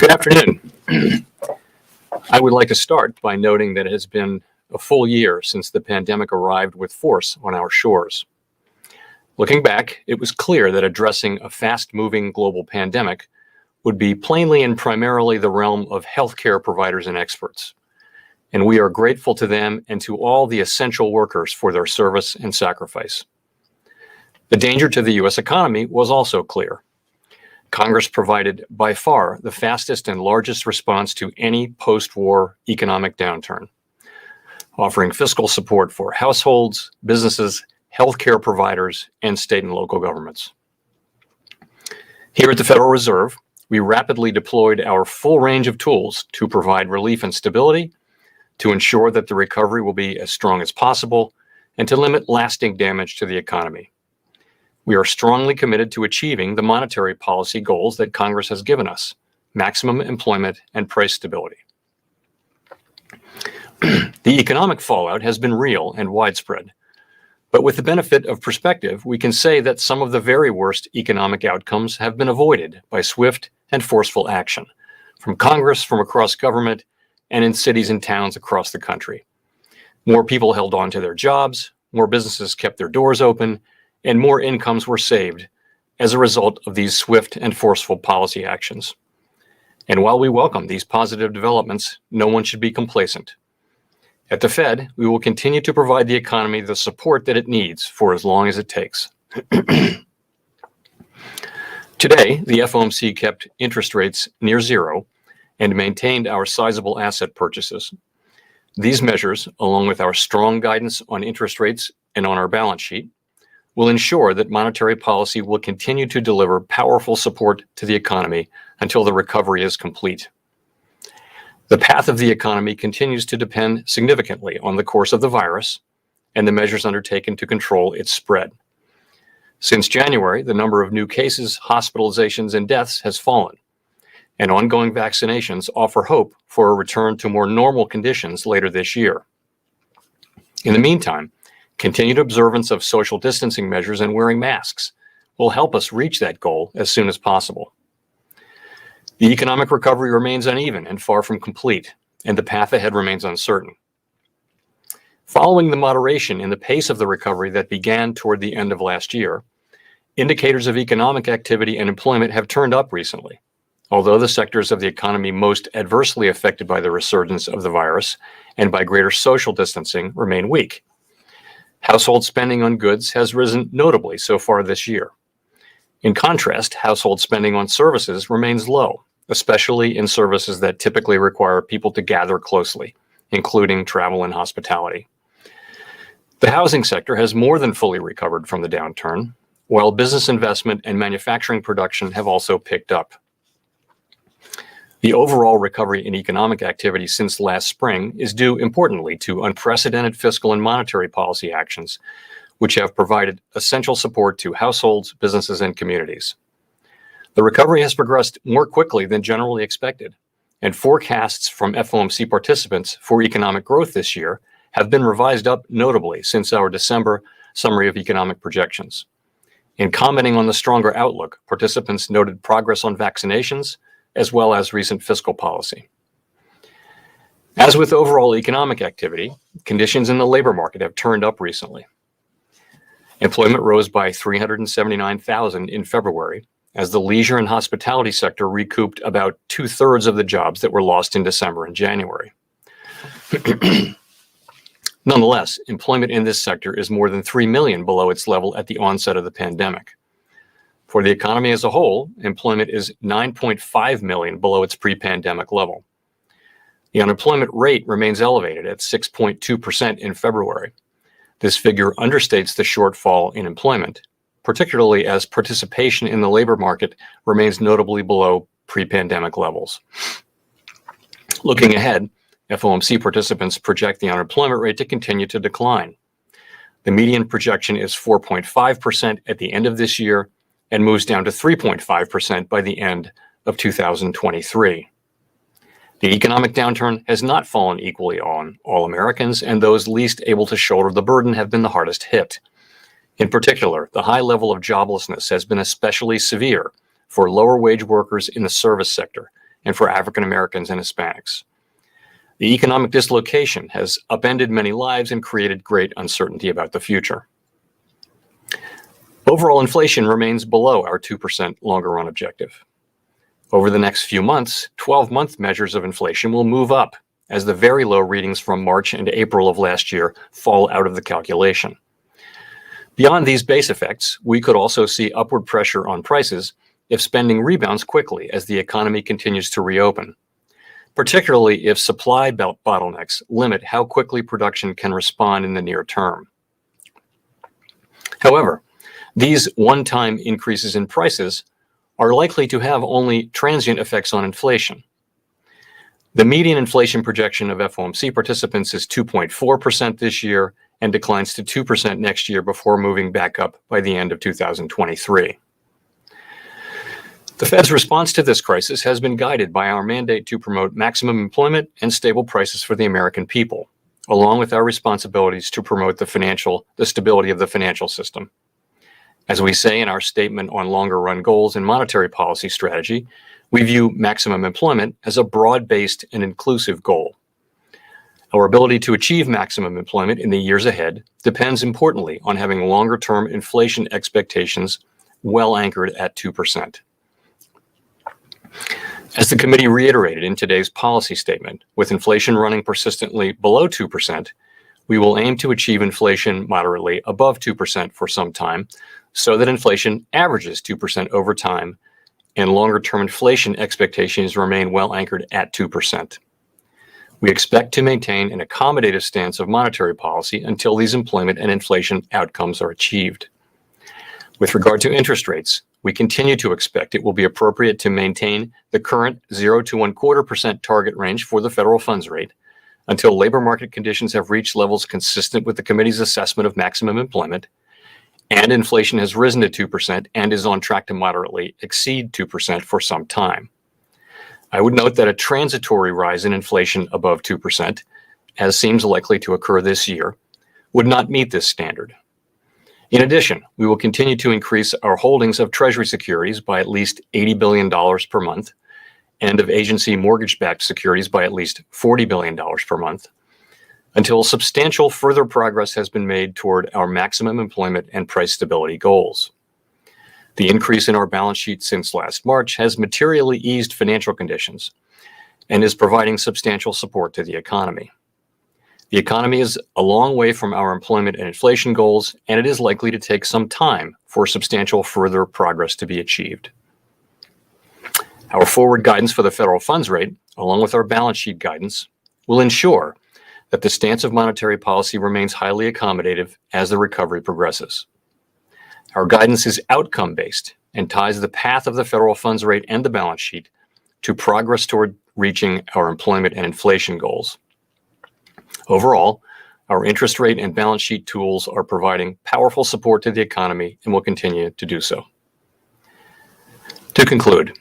Good afternoon. I would like to start by noting that it has been a full year since the pandemic arrived with force on our shores. Looking back, it was clear that addressing a fast-moving global pandemic would be plainly and primarily the realm of healthcare providers and experts. And we are grateful to them and to all the essential workers for their service and sacrifice. The danger to the U.S. economy was also clear. Congress provided by far the fastest and largest response to any post-war economic downturn, offering fiscal support for households, businesses, healthcare providers, and state and local governments. Here at the Federal Reserve, we rapidly deployed our full range of tools to provide relief and stability, to ensure that the recovery will be as strong as possible, and to limit lasting damage to the economy. We are strongly committed to achieving the monetary policy goals that Congress has given us: maximum employment and price stability. The economic fallout has been real and widespread, but with the benefit of perspective, we can say that some of the very worst economic outcomes have been avoided by swift and forceful action from Congress, from across government, and in cities and towns across the country. More people held on to their jobs, more businesses kept their doors open, and more incomes were saved as a result of these swift and forceful policy actions. And while we welcome these positive developments, no one should be complacent. At the Fed, we will continue to provide the economy the support that it needs for as long as it takes. Today, the FOMC kept interest rates near zero and maintained our sizable asset purchases. These measures, along with our strong guidance on interest rates and on our balance sheet, will ensure that monetary policy will continue to deliver powerful support to the economy until the recovery is complete. The path of the economy continues to depend significantly on the course of the virus and the measures undertaken to control its spread. Since January, the number of new cases, hospitalizations, and deaths has fallen, and ongoing vaccinations offer hope for a return to more normal conditions later this year. In the meantime, continued observance of social distancing measures and wearing masks will help us reach that goal as soon as possible. The economic recovery remains uneven and far from complete, and the path ahead remains uncertain. Following the moderation in the pace of the recovery that began toward the end of last year, indicators of economic activity and employment have turned up recently, although the sectors of the economy most adversely affected by the resurgence of the virus and by greater social distancing remain weak. Household spending on goods has risen notably so far this year. In contrast, household spending on services remains low, especially in services that typically require people to gather closely, including travel and hospitality. The housing sector has more than fully recovered from the downturn, while business investment and manufacturing production have also picked up. The overall recovery in economic activity since last spring is due importantly to unprecedented fiscal and monetary policy actions, which have provided essential support to households, businesses, and communities. The recovery has progressed more quickly than generally expected, and forecasts from FOMC participants for economic growth this year have been revised up notably since our December summary of economic projections. In commenting on the stronger outlook, participants noted progress on vaccinations, as well as recent fiscal policy. As with overall economic activity, conditions in the labor market have turned up recently. Employment rose by 379,000 in February, as the leisure and hospitality sector recouped about 2/3 of the jobs that were lost in December and January. Nonetheless, employment in this sector is more than 3 million below its level at the onset of the pandemic. For the economy as a whole, employment is 9.5 million below its pre-pandemic level. The unemployment rate remains elevated at 6.2% in February. This figure understates the shortfall in employment, particularly as participation in the labor market remains notably below pre-pandemic levels. Looking ahead, FOMC participants project the unemployment rate to continue to decline. The median projection is 4.5% at the end of this year and moves down to 3.5% by the end of 2023. The economic downturn has not fallen equally on all Americans, and those least able to shoulder the burden have been the hardest hit. In particular, the high level of joblessness has been especially severe for lower wage workers in the service sector and for African Americans and Hispanics. The economic dislocation has upended many lives and created great uncertainty about the future. Overall inflation remains below our 2% longer run objective. Over the next few months, 12-month measures of inflation will move up as the very low readings from March and April of last year fall out of the calculation. Beyond these base effects, we could also see upward pressure on prices if spending rebounds quickly as the economy continues to reopen, particularly if supply bottlenecks limit how quickly production can respond in the near term. However, these one-time increases in prices are likely to have only transient effects on inflation. The median inflation projection of FOMC participants is 2.4% this year and declines to 2% next year before moving back up by the end of 2023. The Fed's response to this crisis has been guided by our mandate to promote maximum employment and stable prices for the American people, along with our responsibilities to promote the stability of the financial system. As we say in our statement on longer-run goals and monetary policy strategy, we view maximum employment as a broad-based and inclusive goal. Our ability to achieve maximum employment in the years ahead depends importantly on having longer-term inflation expectations well anchored at 2%. As the committee reiterated in today's policy statement, with inflation running persistently below 2%, we will aim to achieve inflation moderately above 2% for some time, so that inflation averages 2% over time and longer-term inflation expectations remain well anchored at 2%. We expect to maintain an accommodative stance of monetary policy until these employment and inflation outcomes are achieved. With regard to interest rates, we continue to expect it will be appropriate to maintain the current 0 to 1/4% target range for the federal funds rate until labor market conditions have reached levels consistent with the committee's assessment of maximum employment, and inflation has risen to 2% and is on track to moderately exceed 2% for some time. I would note that a transitory rise in inflation above 2%, as seems likely to occur this year, would not meet this standard. In addition, we will continue to increase our holdings of Treasury securities by at least $80 billion per month and of agency mortgage-backed securities by at least $40 billion per month, until substantial further progress has been made toward our maximum employment and price stability goals. The increase in our balance sheet since last March has materially eased financial conditions and is providing substantial support to the economy. The economy is a long way from our employment and inflation goals, and it is likely to take some time for substantial further progress to be achieved. Our forward guidance for the federal funds rate, along with our balance sheet guidance, will ensure that the stance of monetary policy remains highly accommodative as the recovery progresses. Our guidance is outcome-based and ties the path of the federal funds rate and the balance sheet to progress toward reaching our employment and inflation goals. Overall, our interest rate and balance sheet tools are providing powerful support to the economy and will continue to do so. To conclude,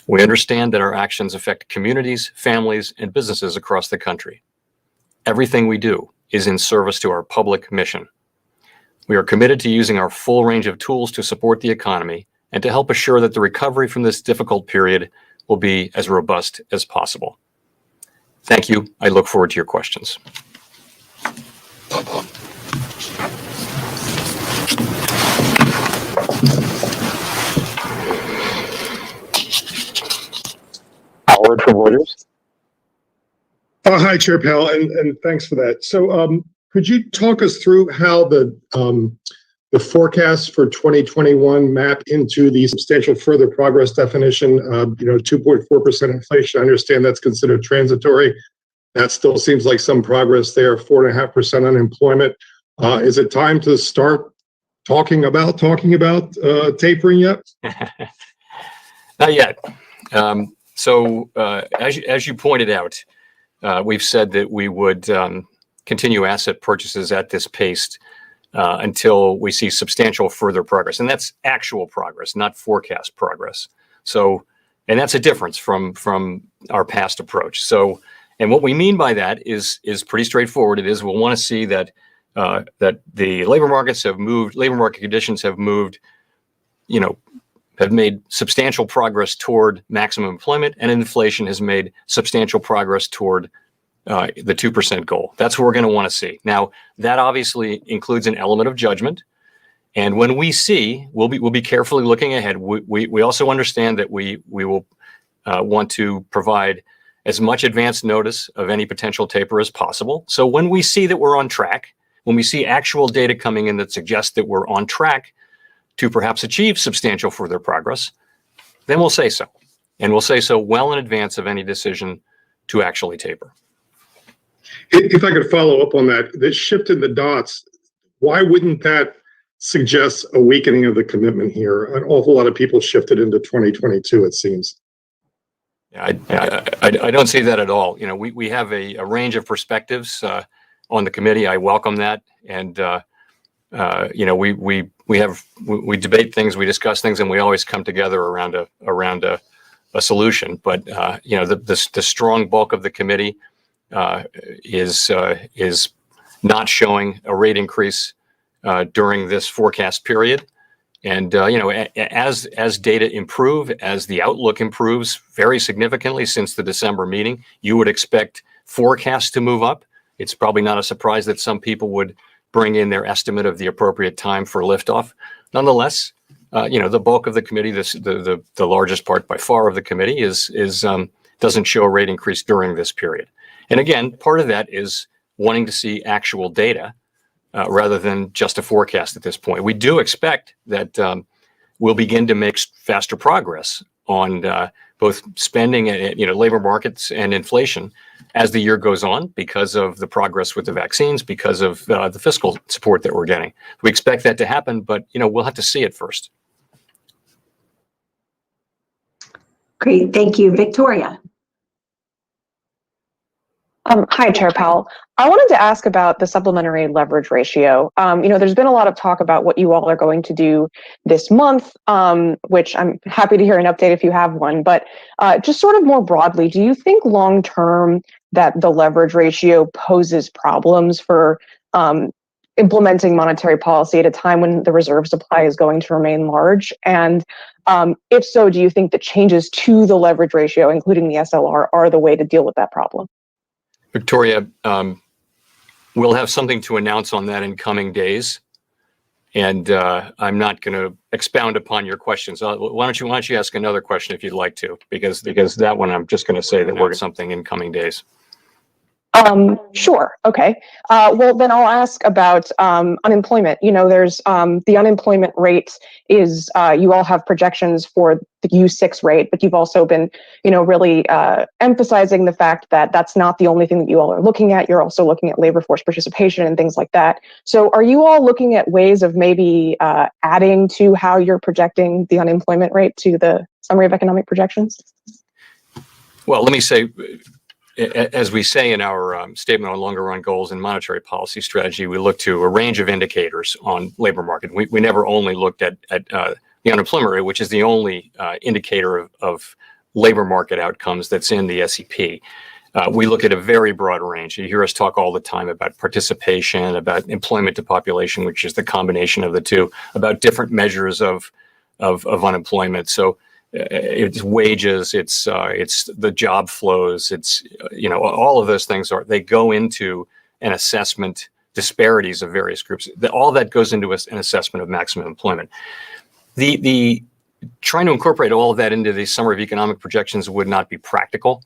we understand that our actions affect communities, families, and businesses across the country. Everything we do is in service to our public mission. We are committed to using our full range of tools to support the economy and to help assure that the recovery from this difficult period will be as robust as possible. Thank you. I look forward to your questions. Howard from Reuters. Hi, Chair Powell, and thanks for that. So could you talk us through how the forecasts for 2021 map into the substantial further progress definition? 2.4% inflation, I understand that's considered transitory. That still seems like some progress there. 4.5% unemployment. Is it time to start talking about tapering yet? Not yet. As you pointed out, we've said that we would continue asset purchases at this pace until we see substantial further progress. And that's actual progress, not forecast progress. And that's a difference from our past approach. And what we mean by that is pretty straightforward. It is we'll want to see that the labor markets have moved, labor market conditions have moved, have made substantial progress toward maximum employment, and inflation has made substantial progress toward the 2% goal. That's what we're going to want to see. Now, that obviously includes an element of judgment. And when we see, we'll be carefully looking ahead. We also understand that we will want to provide as much advance notice of any potential taper as possible. So when we see that we're on track, when we see actual data coming in that suggests that we're on track to perhaps achieve substantial further progress, then we'll say so. And we'll say so well in advance of any decision to actually taper. If I could follow up on that, this shift in the dots, why wouldn't that suggest a weakening of the commitment here? An awful lot of people shifted into 2022, it seems. I don't see that at all. We have a range of perspectives on the committee. I welcome that. And, we debate things, we discuss things, and we always come together around a solution. But, the strong bulk of the committee is not showing a rate increase during this forecast period. And, as data improve, as the outlook improves very significantly since the December meeting, you would expect forecasts to move up. It's probably not a surprise that some people would bring in their estimate of the appropriate time for liftoff. Nonetheless, the bulk of the committee, the largest part by far of the committee doesn't show a rate increase during this period. And again, part of that is wanting to see actual data rather than just a forecast at this point. We do expect that we'll begin to make faster progress on both spending and labor markets and inflation as the year goes on because of the progress with the vaccines, because of the fiscal support that we're getting. We expect that to happen, but we'll have to see it first. Great, thank you. Victoria. Hi, Chair Powell. I wanted to ask about the supplementary leverage ratio. There's been a lot of talk about what you all are going to do this month, which I'm happy to hear an update if you have one. But just sort of more broadly, do you think long term that the leverage ratio poses problems for implementing monetary policy at a time when the reserve supply is going to remain large? And if so, do you think that changes to the leverage ratio, including the SLR, are the way to deal with that problem? Victoria, we'll have something to announce on that in coming days. And I'm not going to expound upon your questions. Why don't you ask another question if you'd like to, because that one I'm just going to say that we're something in coming days. Sure. Okay. Well, then I'll ask about unemployment. There's the unemployment rate is, you all have projections for the U6 rate, but you've also been, really emphasizing the fact that that's not the only thing that you all are looking at. You're also looking at labor force participation and things like that. So are you all looking at ways of maybe adding to how you're projecting the unemployment rate to the summary of economic projections? Well, let me say, as we say in our statement on longer run goals and monetary policy strategy, we look to a range of indicators on labor market. We never only looked at the unemployment rate, which is the only indicator of labor market outcomes that's in the SEP. We look at a very broad range. You hear us talk all the time about participation, about employment to population, which is the combination of the two, about different measures of unemployment. So it's wages, it's the job flows, it's all of those things they go into an assessment disparities of various groups. All that goes into an assessment of maximum employment. The trying to incorporate all of that into the summary of economic projections would not be practical.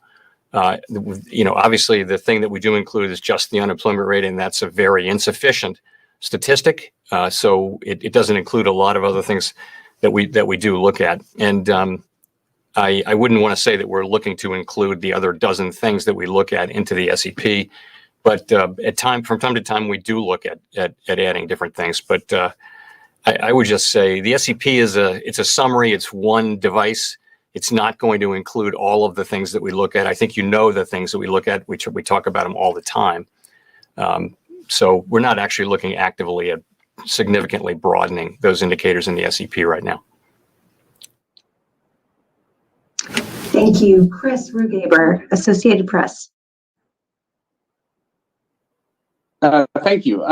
Obviously the thing that we do include is just the unemployment rate, and that's a very insufficient statistic. So it doesn't include a lot of other things that we do look at. And I wouldn't want to say that we're looking to include the other dozen things that we look at into the SEP, but from time to time we do look at adding different things. But I would just say the SEP it's a summary. It's one device. It's not going to include all of the things that we look at. I think the things that we look at. We talk about them all the time. So we're not actually looking actively at significantly broadening those indicators in the SEP right now. Thank you. Chris Rugaber, Associated Press. Thank you.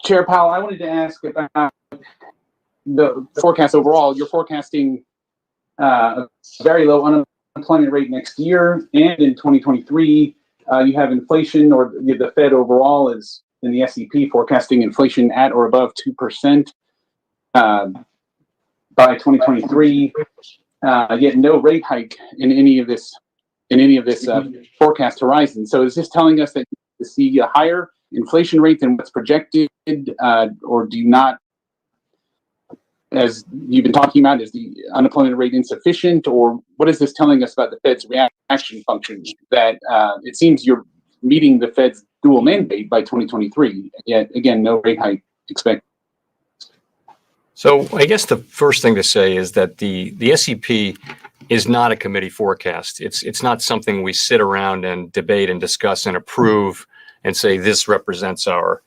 Chair Powell, I wanted to ask about the forecast overall. You're forecasting a very low unemployment rate next year, and in 2023, you have inflation, or the Fed overall is in the SEP forecasting inflation at or above 2% by 2023. Yet no rate hike in any of this forecast horizon. So is this telling us that you see a higher inflation rate than what's projected, or do you not? As you've been talking about, is the unemployment rate insufficient, or what is this telling us about the Fed's reaction function? That it seems you're meeting the Fed's dual mandate by 2023, yet again, no rate hike expected. So I guess the first thing to say is that the SEP is not a committee forecast. It's not something we sit around and debate and discuss and approve and say this represents our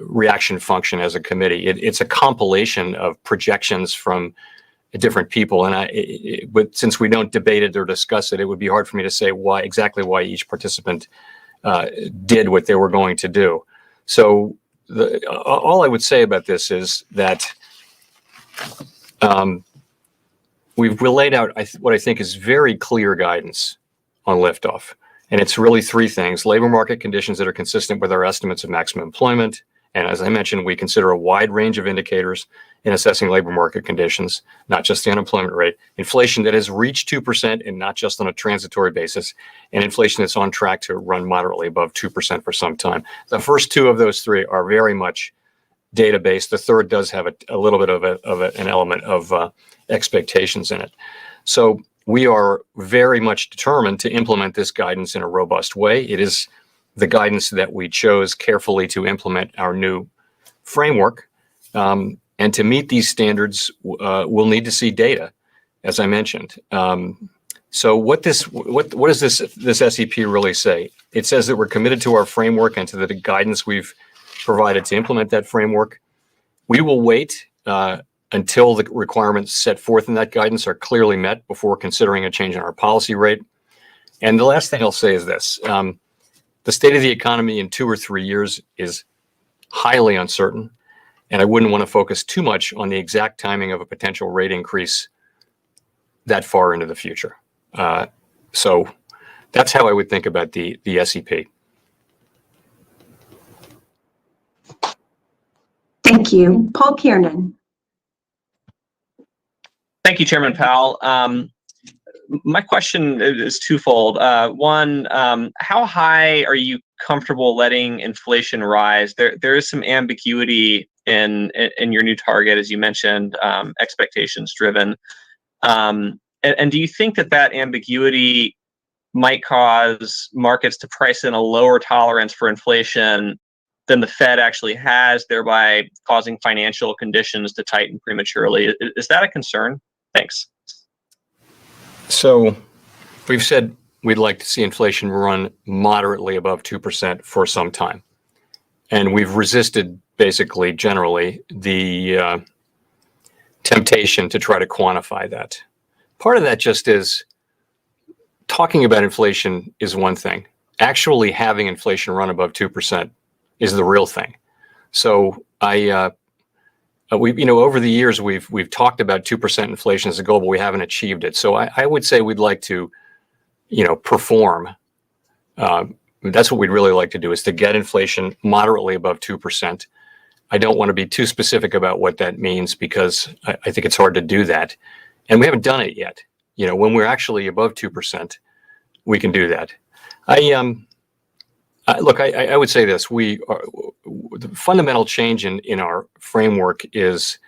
reaction function as a committee. It's a compilation of projections from different people, but since we don't debate it or discuss it, it would be hard for me to say exactly why each participant did what they were going to do. So all I would say about this is that we've laid out what I think is very clear guidance on liftoff. And it's really three things: labor market conditions that are consistent with our estimates of maximum employment. And as I mentioned, we consider a wide range of indicators in assessing labor market conditions, not just the unemployment rate. Inflation that has reached 2% and not just on a transitory basis, and inflation that's on track to run moderately above 2% for some time. The first two of those three are very much data-based. The third does have a little bit of an element of expectations in it. So we are very much determined to implement this guidance in a robust way. It is the guidance that we chose carefully to implement our new framework. And to meet these standards, we'll need to see data, as I mentioned. So what does this SEP really say? It says that we're committed to our framework and to the guidance we've provided to implement that framework. We will wait until the requirements set forth in that guidance are clearly met before considering a change in our policy rate. And the last thing I'll say is this. the state of the economy in 2 or 3 years is highly uncertain, and I wouldn't want to focus too much on the exact timing of a potential rate increase that far into the future. So that's how I would think about the SEP. Thank you. Paul Kiernan. Thank you, Chairman Powell. My question is twofold. One, how high are you comfortable letting inflation rise? There is some ambiguity in your new target, as you mentioned, expectations driven. And do you think that ambiguity might cause markets to price in a lower tolerance for inflation than the Fed actually has, thereby causing financial conditions to tighten prematurely? Is that a concern? Thanks. So we've said we'd like to see inflation run moderately above 2% for some time. And we've resisted, basically, generally, the temptation to try to quantify that. Part of that just is talking about inflation is one thing. Actually having inflation run above 2% is the real thing. So over the years, we've talked about 2% inflation as a goal, but we haven't achieved it. So I would say we'd like to, perform. That's what we'd really like to do, is to get inflation moderately above 2%. I don't want to be too specific about what that means, because I think it's hard to do that. And we haven't done it yet. When we're actually above 2%, we can do that. Look, I would say this: the fundamental change in our framework is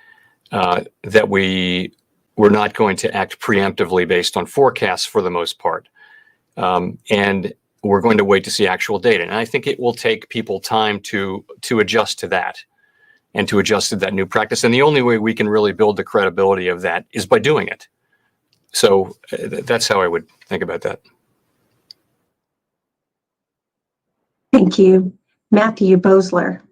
that we're not going to act preemptively based on forecasts for the most part, and we're going to wait to see actual data. And I think it will take people time to adjust to that, and to adjust to that new practice. And the only way we can really build the credibility of that is by doing it. So that's how I would think about that. Thank you. Matthew Boesler.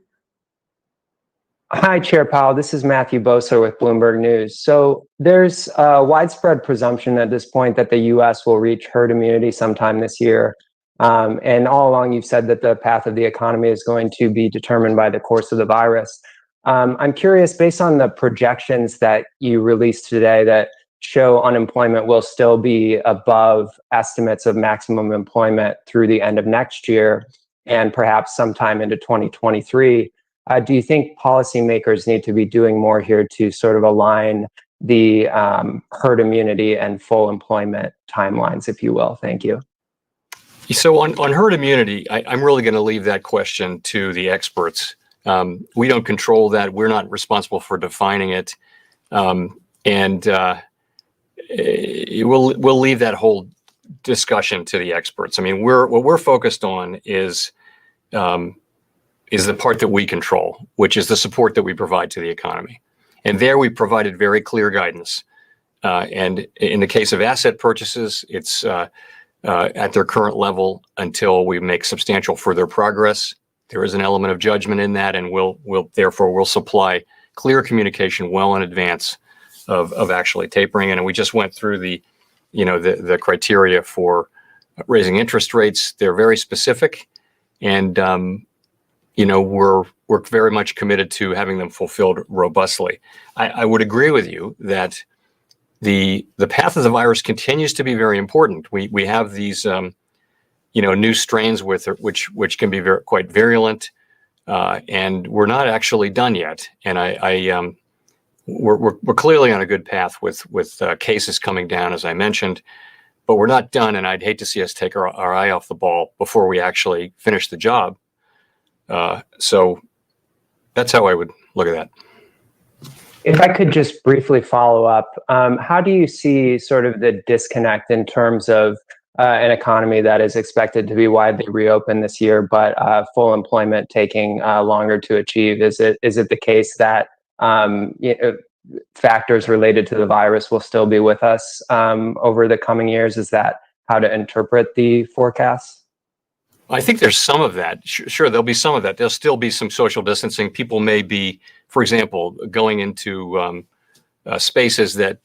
Hi, Chair Powell. This is Matthew Boesler with Bloomberg News. So there's a widespread presumption at this point that the U.S. will reach herd immunity sometime this year. And all along, you've said that the path of the economy is going to be determined by the course of the virus. I'm curious, based on the projections that you released today that show unemployment will still be above estimates of maximum employment through the end of next year, and perhaps sometime into 2023. Do you think policymakers need to be doing more here to sort of align the herd immunity and full employment timelines, if you will? Thank you. So on herd immunity, I'm really going to leave that question to the experts. We don't control that. We're not responsible for defining it. We'll leave that whole discussion to the experts. I mean, what we're focused on is the part that we control, which is the support that we provide to the economy. And there we provided very clear guidance. And in the case of asset purchases, it's at their current level until we make substantial further progress. There is an element of judgment in that, and we'll supply clear communication well in advance of actually tapering. And we just went through the criteria for raising interest rates. They're very specific, and we're very much committed to having them fulfilled robustly. I would agree with you that the path of the virus continues to be very important. We have these new strains which can be quite virulent, and we're not actually done yet. And we're clearly on a good path with cases coming down, as I mentioned, but we're not done. And I'd hate to see us take our eye off the ball before we actually finish the job. So that's how I would look at that. If I could just briefly follow up, how do you see sort of the disconnect in terms of an economy that is expected to be widely reopened this year, but full employment taking longer to achieve? Is it the case that factors related to the virus will still be with us over the coming years? Is that how to interpret the forecasts? I think there's some of that. Sure, there'll be some of that. There'll still be some social distancing. People may be, for example, going into spaces that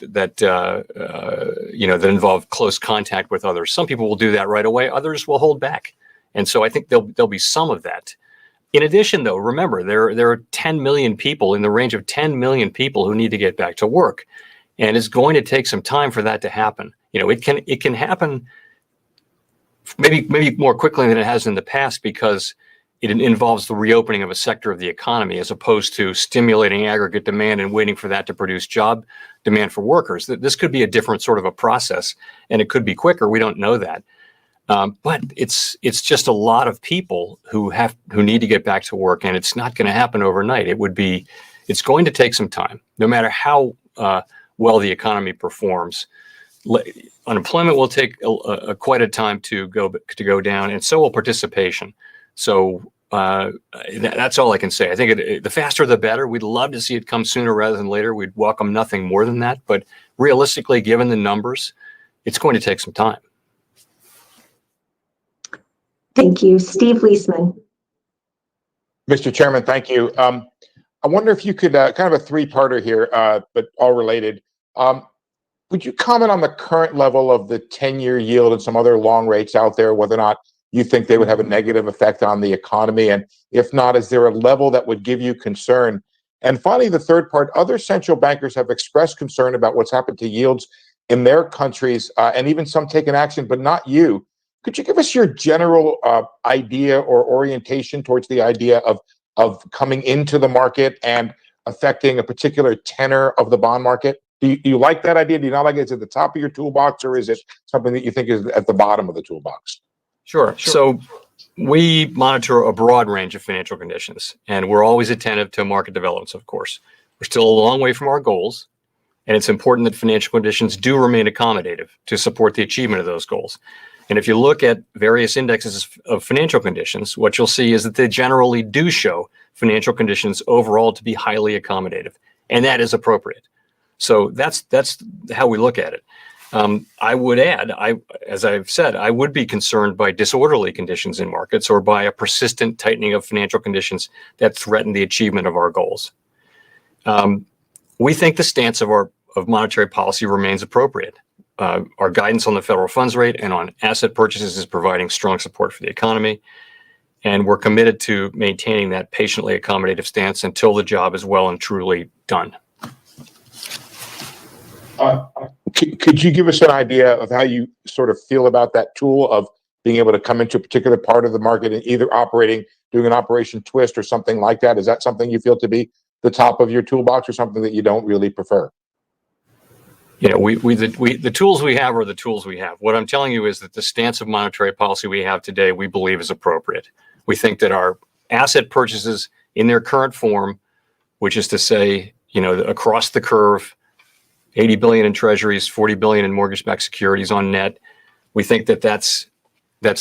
involve close contact with others. Some people will do that right away. Others will hold back, And so I think there'll be some of that. In addition, though, remember, there are 10 million people, in the range of 10 million people, who need to get back to work. And it's going to take some time for that to happen. It can happen maybe more quickly than it has in the past, because it involves the reopening of a sector of the economy, as opposed to stimulating aggregate demand and waiting for that to produce job demand for workers. This could be a different sort of a process, and it could be quicker. We don't know that. But it's just a lot of people who need to get back to work, and it's not going to happen overnight. It's going to take some time, no matter how well the economy performs. Unemployment will take quite a time to go down, and so will participation. So that's all I can say. I think the faster the better. We'd love to see it come sooner rather than later. We'd welcome nothing more than that. But realistically, given the numbers, it's going to take some time. Thank you. Steve Leisman. Mr. Chairman, thank you. I wonder if you could, kind of a three-parter here, but all related. Would you comment on the current level of the 10-year yield and some other long rates out there, whether or not you think they would have a negative effect on the economy? And if not, is there a level that would give you concern? And finally, the third part, other central bankers have expressed concern about what's happened to yields in their countries, and even some taken action, but not you. Could you give us your general idea or orientation towards the idea of coming into the market and affecting a particular tenor of the bond market? Do you like that idea? Do you not like it? Is it at the top of your toolbox, or is it something that you think is at the bottom of the toolbox? Sure. So we monitor a broad range of financial conditions, and we're always attentive to market developments, of course. We're still a long way from our goals, and it's important that financial conditions do remain accommodative to support the achievement of those goals. And if you look at various indexes of financial conditions, what you'll see is that they generally do show financial conditions overall to be highly accommodative, and that is appropriate. So that's how we look at it. I would add, as I've said, I would be concerned by disorderly conditions in markets, or by a persistent tightening of financial conditions that threaten the achievement of our goals. We think the stance of monetary policy remains appropriate. Our guidance on the federal funds rate and on asset purchases is providing strong support for the economy, and we're committed to maintaining that patiently accommodative stance until the job is well and truly done. Could you give us an idea of how you sort of feel about that tool of being able to come into a particular part of the market and either doing an operation twist or something like that? Is that something you feel to be the top of your toolbox, or something that you don't really prefer? The tools we have are the tools we have. What I'm telling you is that the stance of monetary policy we have today, we believe, is appropriate. We think that our asset purchases in their current form, which is to say, across the curve, 80 billion in treasuries, 40 billion in mortgage-backed securities on net, we think that that's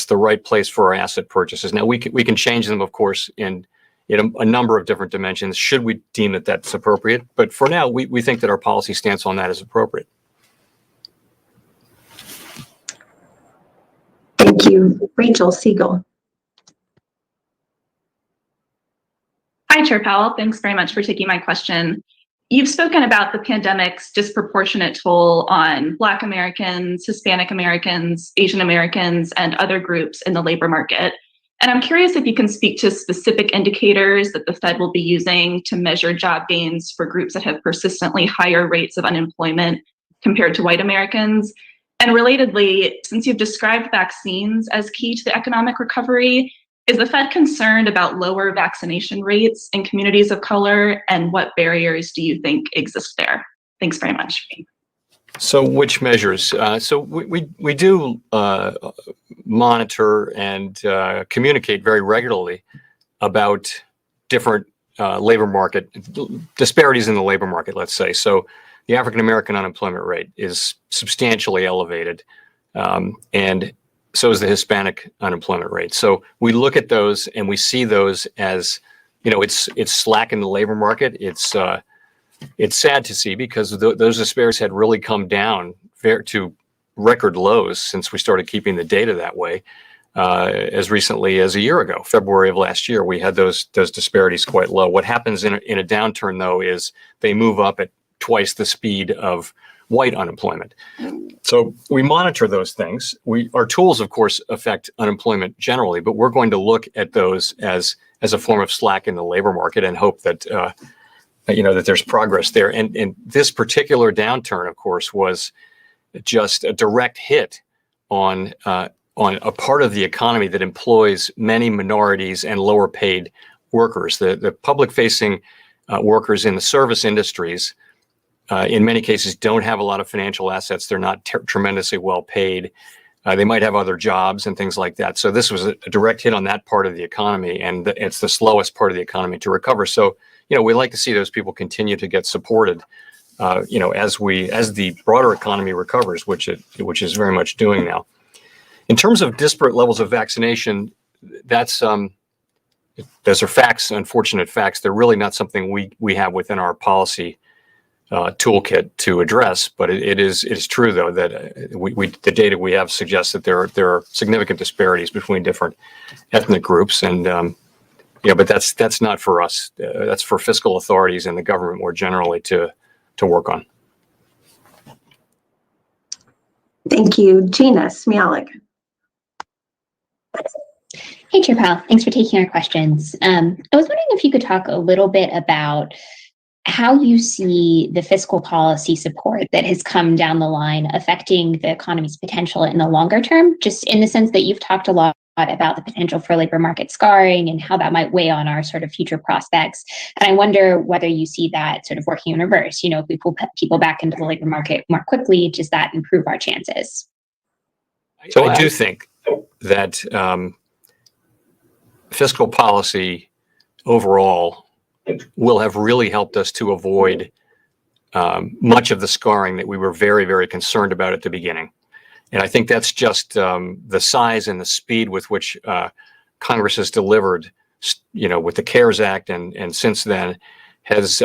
the right place for our asset purchases. Now, we can change them, of course, in a number of different dimensions, should we deem that that's appropriate. But for now, we think that our policy stance on that is appropriate. Thank you. Rachel Siegel. Hi, Chair Powell. Thanks very much for taking my question. You've spoken about the pandemic's disproportionate toll on Black Americans, Hispanic Americans, Asian Americans, and other groups in the labor market. And I'm curious if you can speak to specific indicators that the Fed will be using to measure job gains for groups that have persistently higher rates of unemployment compared to white Americans. And relatedly, since you've described vaccines as key to the economic recovery, is the Fed concerned about lower vaccination rates in communities of color, and what barriers do you think exist there? Thanks very much. So which measures? So we do monitor and communicate very regularly about different labor market disparities in the labor market, let's say. So the African-American unemployment rate is substantially elevated, and so is the Hispanic unemployment rate. So we look at those and we see those as, it's slack in the labor market. It's sad to see, because those disparities had really come down to record lows since we started keeping the data that way. As recently as a year ago, February of last year, we had those disparities quite low. What happens in a downturn, though, is they move up at twice the speed of white unemployment. So we monitor those things. Our tools, of course, affect unemployment generally, but we're going to look at those as a form of slack in the labor market and hope that that there's progress there. And this particular downturn, of course, was just a direct hit on a part of the economy that employs many minorities and lower paid workers. The public-facing workers in the service industries, in many cases, don't have a lot of financial assets. They're not tremendously well paid. They might have other jobs and things like that. So this was a direct hit on that part of the economy, and it's the slowest part of the economy to recover. So, we like to see those people continue to get supported, as the broader economy recovers, which is very much doing now. In terms of disparate levels of vaccination, those are facts, unfortunate facts. They're really not something we have within our policy toolkit to address, but it is true though that the data we have suggests that there are significant disparities between different ethnic groups, and but that's not for us. That's for fiscal authorities and the government more generally to work on. Thank you. Gina Smialek. Hey, Chair Powell. Thanks for taking our questions. I was wondering if you could talk a little bit about how you see the fiscal policy support that has come down the line affecting the economy's potential in the longer term, just in the sense that you've talked a lot about the potential for labor market scarring and how that might weigh on our sort of future prospects. And I wonder whether you see that sort of working in reverse. If we pull people back into the labor market more quickly, does that improve our chances? So I do think that fiscal policy overall will have really helped us to avoid much of the scarring that we were very, very concerned about at the beginning. And I think that's just the size and the speed with which Congress has delivered, with the CARES Act and since then, is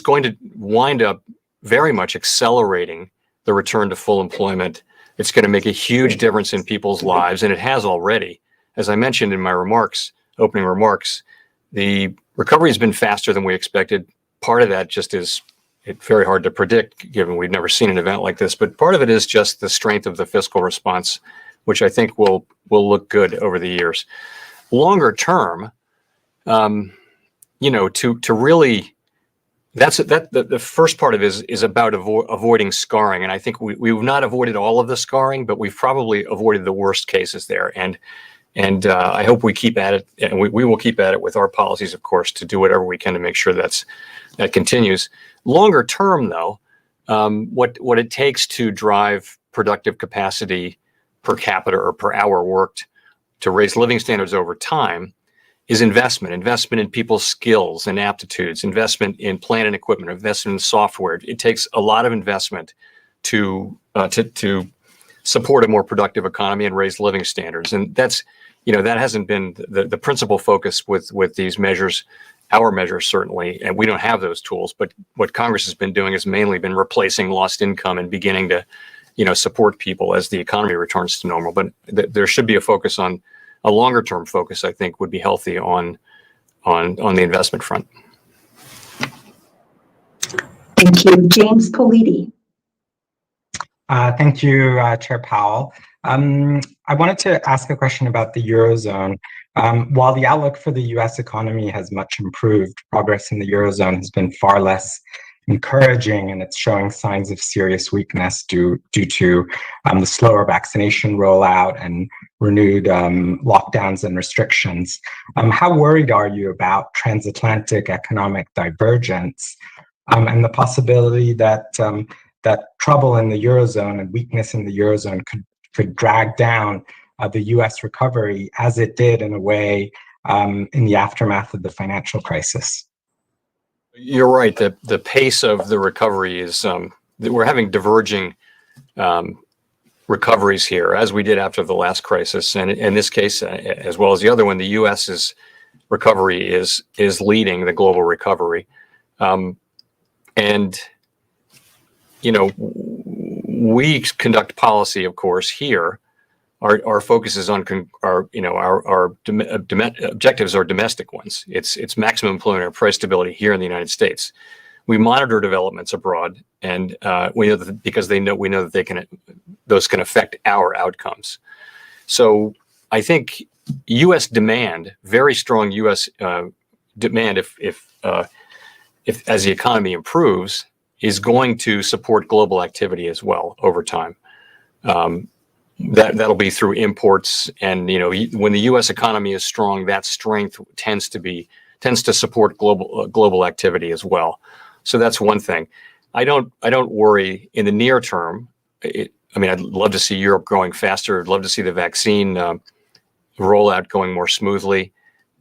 going to wind up very much accelerating the return to full employment. It's going to make a huge difference in people's lives, and it has already. As I mentioned in my opening remarks, the recovery has been faster than we expected. Part of that just is very hard to predict, given we've never seen an event like this. But part of it is just the strength of the fiscal response, which I think will look good over the years. Longer term, to really, the first part of it is about avoiding scarring, and I think we've not avoided all of the scarring, but we've probably avoided the worst cases there. And I hope we keep at it, and we will keep at it with our policies, of course, to do whatever we can to make sure that continues. Longer term, though, what it takes to drive productive capacity per capita or per hour worked to raise living standards over time is investment in people's skills and aptitudes, investment in plant and equipment, investment in software. It takes a lot of investment to support a more productive economy and raise living standards, and that's that hasn't been the principal focus with these measures, our measures certainly, and we don't have those tools. But what Congress has been doing has mainly been replacing lost income and beginning to support people as the economy returns to normal. But there should be a focus on a longer term focus. I think would be healthy on the investment front. Thank you. James Politi. Thank you, Chair Powell. I wanted to ask a question about the Eurozone. While the outlook for the US economy has much improved, progress in the Eurozone has been far less encouraging, and it's showing signs of serious weakness due to the slower vaccination rollout and renewed lockdowns and restrictions. How worried are you about transatlantic economic divergence and the possibility that trouble in the Eurozone and weakness in the Eurozone could drag down the U.S. recovery, as it did in a way in the aftermath of the financial crisis? You're right. The pace of the recovery is we're having diverging recoveries here, as we did after the last crisis, and in this case, as well as the other one, the U.S.'s recovery is leading the global recovery, and we conduct policy, of course, here. Our focus is on our objectives are domestic ones. It's maximum employment or price stability here in the United States. We monitor developments abroad, and we know that because we know that those can affect our outcomes. So I think U.S. demand, very strong U.S. Demand, if as the economy improves, is going to support global activity as well over time. That'll be through imports, and when the U.S. economy is strong, that strength tends to support global activity as well. So that's one thing. I don't worry in the near term. I'd love to see Europe growing faster. I'd love to see the vaccine rollout going more smoothly.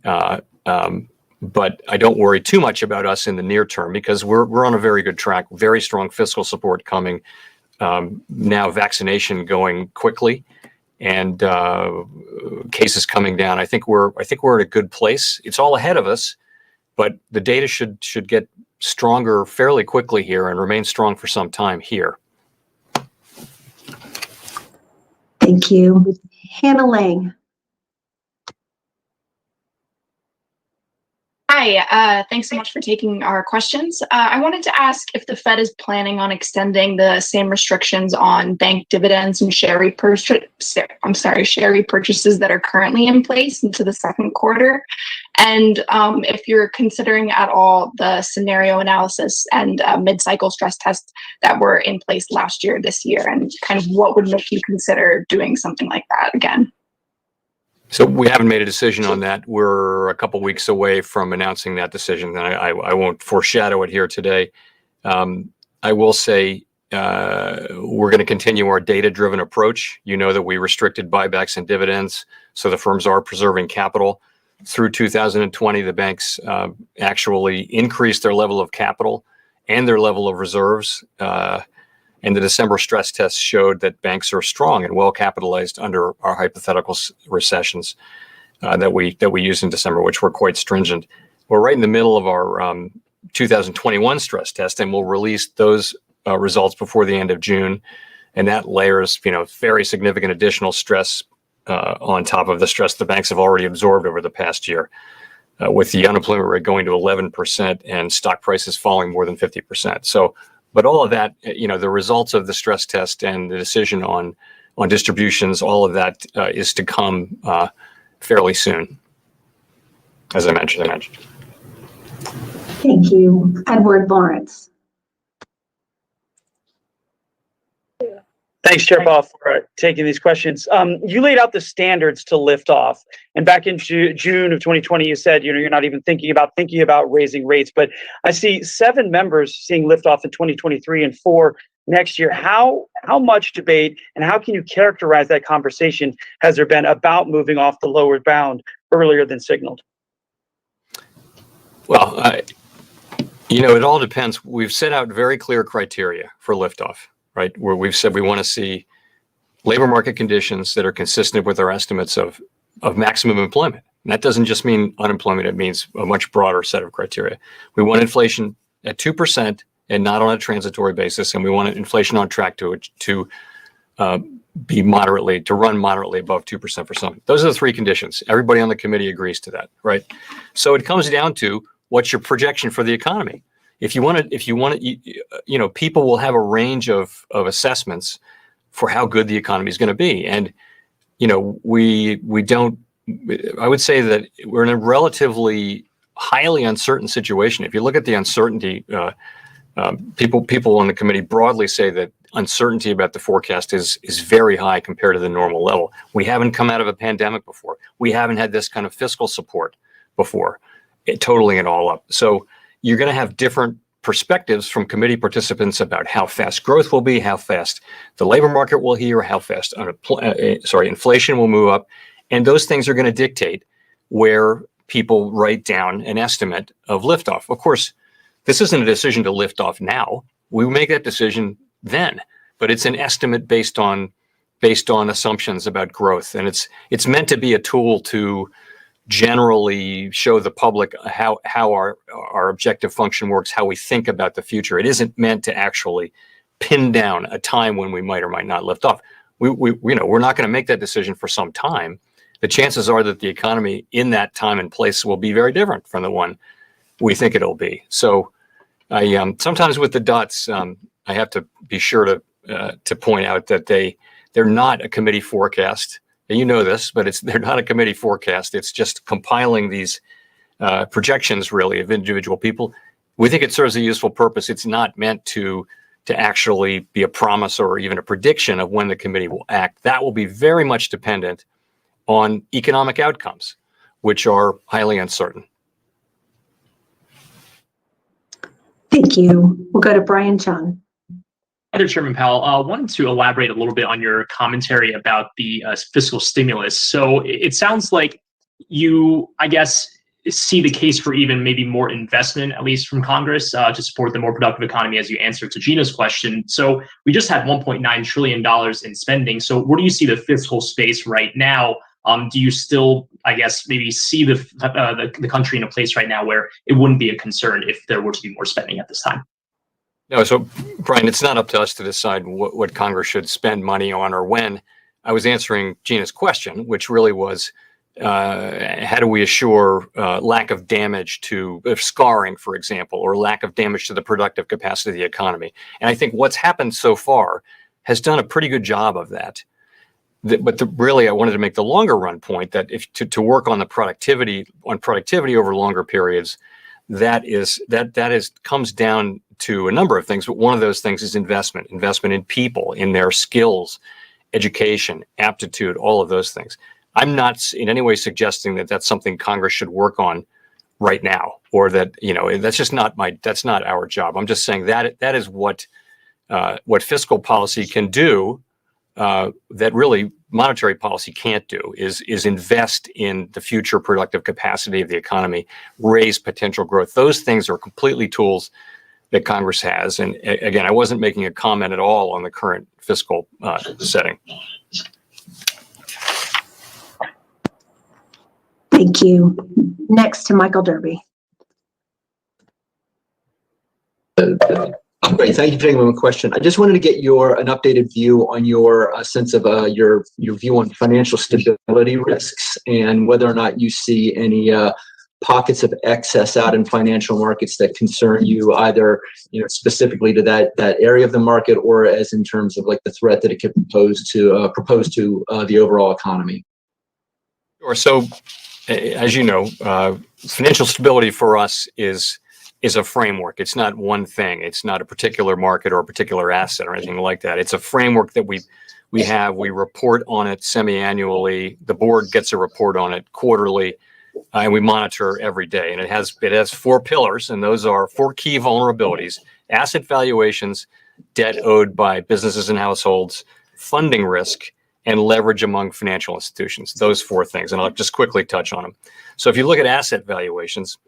But I don't worry too much about us in the near term because we're on a very good track. Very strong fiscal support coming. Now vaccination going quickly, and cases coming down. I think we're in a good place. It's all ahead of us, but the data should get stronger fairly quickly here and remain strong for some time here. Thank you. Hannah Lang. Hi, thanks so much for taking our questions. I wanted to ask if the Fed is planning on extending the same restrictions on bank dividends and share repurchases that are currently in place into the second quarter, and if you're considering at all the scenario analysis and mid-cycle stress tests that were in place last year, this year, and kind of what would make you consider doing something like that again. So we haven't made a decision on that. We're a couple weeks away from announcing that decision, and I won't foreshadow it here today. I will say we're going to continue our data-driven approach. You know that we restricted buybacks and dividends, so the firms are preserving capital. Through 2020, the banks actually increased their level of capital and their level of reserves. And the December stress tests showed that banks are strong and well capitalized under our hypothetical recessions that we used in December, which were quite stringent. We're right in the middle of our 2021 stress test, and we'll release those results before the end of June. And that layers, very significant additional stress on top of the stress the banks have already absorbed over the past year, with the unemployment rate going to 11% and stock prices falling more than 50%. So. But all of that, the results of the stress test and the decision on distributions, all of that is to come fairly soon, as I mentioned. Thank you. Edward Lawrence. Thanks, Chair Powell, for taking these questions. You laid out the standards to lift off, and back in June of 2020, you said you're not even thinking about raising rates. But I see 7 members seeing liftoff in 2023 and 4 next year. How much debate and how can you characterize that conversation has there been about moving off the lower bound earlier than signaled? Well, it all depends. We've set out very clear criteria for liftoff. Right, where we've said we want to see labor market conditions that are consistent with our estimates of maximum employment. And that doesn't just mean unemployment, it means a much broader set of criteria. We want inflation at 2% and not on a transitory basis, and we want inflation on track to run moderately above 2% for some. Those are the 3 conditions. Everybody on the committee agrees to that, right? So it comes down to what's your projection for the economy. If you want to, people will have a range of assessments for how good the economy is going to be. And, we don't, I would say that we're in a relatively highly uncertain situation. If you look at the uncertainty, people on the committee broadly say that uncertainty about the forecast is very high compared to the normal level. We haven't come out of a pandemic before. We haven't had this kind of fiscal support before, totaling it all up. So you're going to have different perspectives from committee participants about how fast growth will be, how fast the labor market will heal, how fast inflation will move up. And those things are going to dictate where people write down an estimate of liftoff. Of course, this isn't a decision to lift off now. We make that decision then, but it's an estimate based on assumptions about growth. And it's meant to be a tool to generally show the public how our objective function works, how we think about the future. It isn't meant to actually pin down a time when we might or might not lift off. We're not going to make that decision for some time. The chances are that the economy in that time and place will be very different from the one we think it'll be. So I sometimes with the dots, I have to be sure to point out that they're not a committee forecast. And you know this, but they're not a committee forecast. It's just compiling these projections, really, of individual people. We think it serves a useful purpose. It's not meant to actually be a promise or even a prediction of when the committee will act. That will be very much dependent on economic outcomes, which are highly uncertain. Thank you. We'll go to Brian Chung. Hi there, Chairman Powell. Wanted to elaborate a little bit on your commentary about the fiscal stimulus. So it sounds like you, I guess, see the case for even maybe more investment, at least from Congress, to support the more productive economy, as you answered to Gina's question. So we just had $1.9 trillion in spending. So where do you see the fiscal space right now? Do you still, I guess, maybe see the country in a place right now where it wouldn't be a concern if there were to be more spending at this time? No, so Brian, it's not up to us to decide what Congress should spend money on or when. I was answering Gina's question, which really was, how do we assure lack of damage to scarring, for example, or lack of damage to the productive capacity of the economy? And I think what's happened so far has done a pretty good job of that. But really, I wanted to make the longer run point that if to work on the productivity over longer periods, that comes down to a number of things. But one of those things is investment in people, in their skills, education, aptitude, all of those things. I'm not in any way suggesting that that's something Congress should work on right now, or that, that's just that's not our job. I'm just saying that is what fiscal policy can do, that really monetary policy can't do, is invest in the future productive capacity of the economy, raise potential growth. Those things are completely tools that Congress has. And again, I wasn't making a comment at all on the current fiscal setting. Thank you. Next to Michael Derby. Great, thank you for taking my question. I just wanted to get an updated view on your sense of your view on financial stability risks, and whether or not you see any pockets of excess out in financial markets that concern you, either specifically to that area of the market, or as in terms of like the threat that it could propose to the overall economy. Sure. So, as you know, financial stability for us is a framework. It's not one thing. It's not a particular market or a particular asset or anything like that. It's a framework that we have. We report on it semi-annually. The board gets a report on it quarterly, and we monitor every day. And it has 4 pillars, and those are 4 key vulnerabilities: asset valuations, debt owed by businesses and households, funding risk, and leverage among financial institutions. Those 4 things, and I'll just quickly touch on them. So if you look at asset valuations,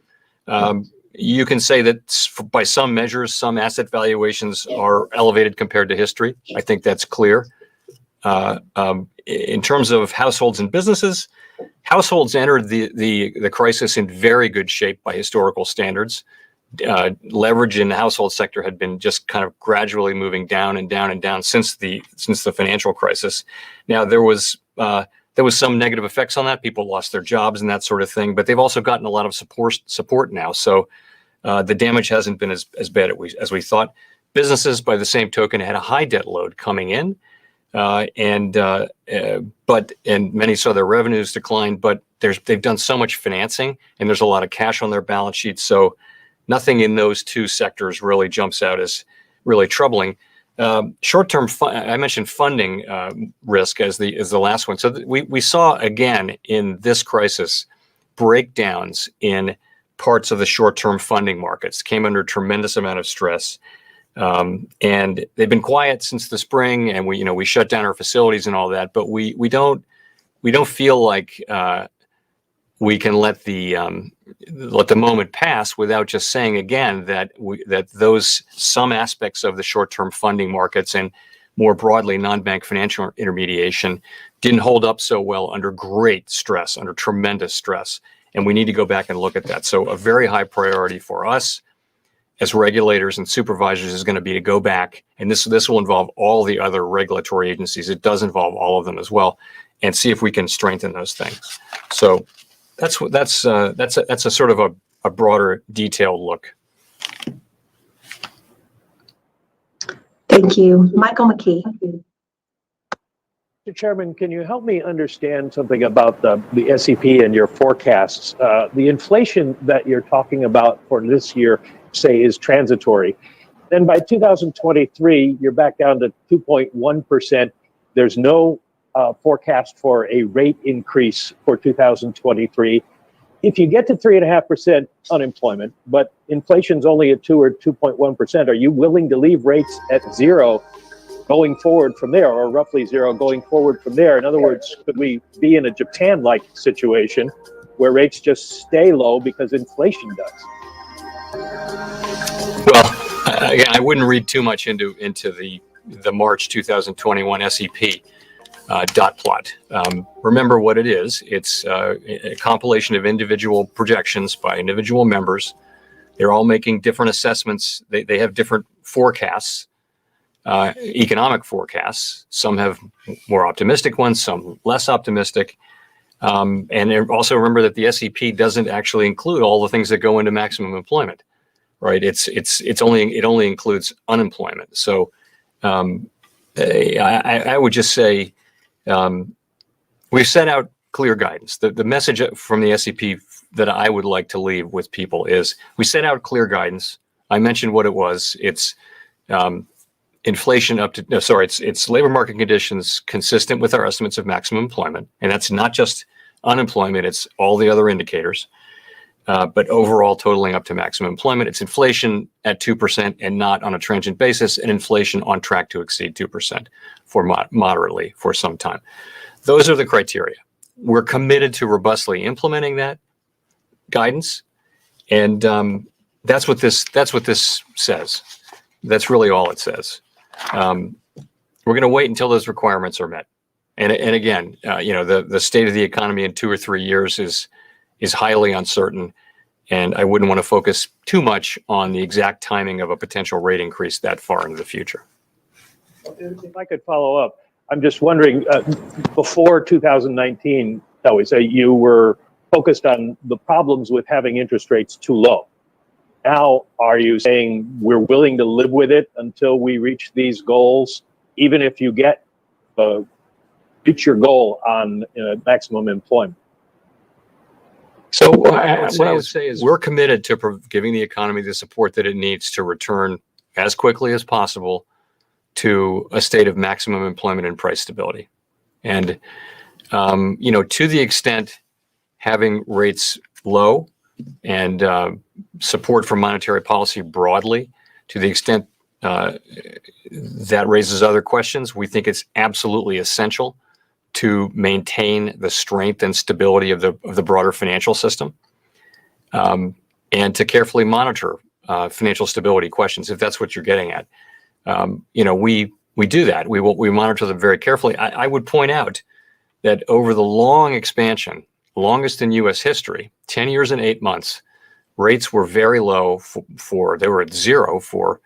you can say that by some measures, some asset valuations are elevated compared to history. I think that's clear. In terms of households and businesses, households entered the crisis in very good shape by historical standards. Leverage in the household sector had been just kind of gradually moving down and down and down since the financial crisis. Now there was some negative effects on that. People lost their jobs and that sort of thing, but they've also gotten a lot of support now. So the damage hasn't been as bad as we thought. Businesses, by the same token, had a high debt load coming in, and many saw their revenues decline. But they've done so much financing, and there's a lot of cash on their balance sheets. So nothing in those 2 sectors really jumps out as really troubling. Short-term, I mentioned funding risk as the last one. So we saw again in this crisis breakdowns in parts of the short-term funding markets. Came under a tremendous amount of stress, and they've been quiet since the spring. And we shut down our facilities and all that. But we don't feel like we can let the moment pass without just saying again that some aspects of the short-term funding markets and more broadly non-bank financial intermediation didn't hold up so well under great stress, under tremendous stress. And we need to go back and look at that. So a very high priority for us as regulators and supervisors is going to be to go back, and this will involve all the other regulatory agencies. It does involve all of them as well, and see if we can strengthen those things. So that's a sort of a broader, detailed look. Thank you. Michael McKee. Mr. Chairman, can you help me understand something about the SEP and your forecasts? The inflation that you're talking about for this year, say, is transitory. Then by 2023, you're back down to 2.1%. There's no forecast for a rate increase for 2023. If you get to 3.5% unemployment, but inflation's only at 2 or 2.1%, are you willing to leave rates at zero going forward from there, or roughly zero going forward from there? In other words, could we be in a Japan-like situation where rates just stay low because inflation does? Well, again, I wouldn't read too much into the March 2021 SEP dot plot. Remember what it is. It's a compilation of individual projections by individual members. They're all making different assessments. They have different forecasts. Economic forecasts. Some have more optimistic ones, some less optimistic. And also remember that the SEP doesn't actually include all the things that go into maximum employment, right? It only includes unemployment. So I would just say we've set out clear guidance. The message from the SEP that I would like to leave with people is we set out clear guidance. I mentioned what it was. It's inflation it's labor market conditions consistent with our estimates of maximum employment. And that's not just unemployment, it's all the other indicators. But overall totaling up to maximum employment, it's inflation at 2% and not on a transient basis, and inflation on track to exceed 2% for moderately for some time. Those are the criteria. We're committed to robustly implementing that guidance. And that's what this says. That's really all it says. We're going to wait until those requirements are met. And again, the state of the economy in 2 or 3 years is highly uncertain. And I wouldn't want to focus too much on the exact timing of a potential rate increase that far into the future. If I could follow up, I'm just wondering, before 2019, you were focused on the problems with having interest rates too low. Now, are you saying we're willing to live with it until we reach these goals, even if you reach your goal on maximum employment? So what I would say is we're committed to giving the economy the support that it needs to return as quickly as possible to a state of maximum employment and price stability. And, to the extent having rates low and support for monetary policy broadly, to the extent that raises other questions, we think it's absolutely essential to maintain the strength and stability of the broader financial system, and to carefully monitor financial stability questions, if that's what you're getting at. We do that. We monitor them very carefully. I would point out that over the long expansion, longest in U.S. history, 10 years and 8 months, rates were very low they were at zero for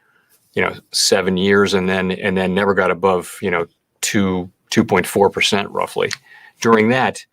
7 years, and then never got above 2.4% roughly. During that,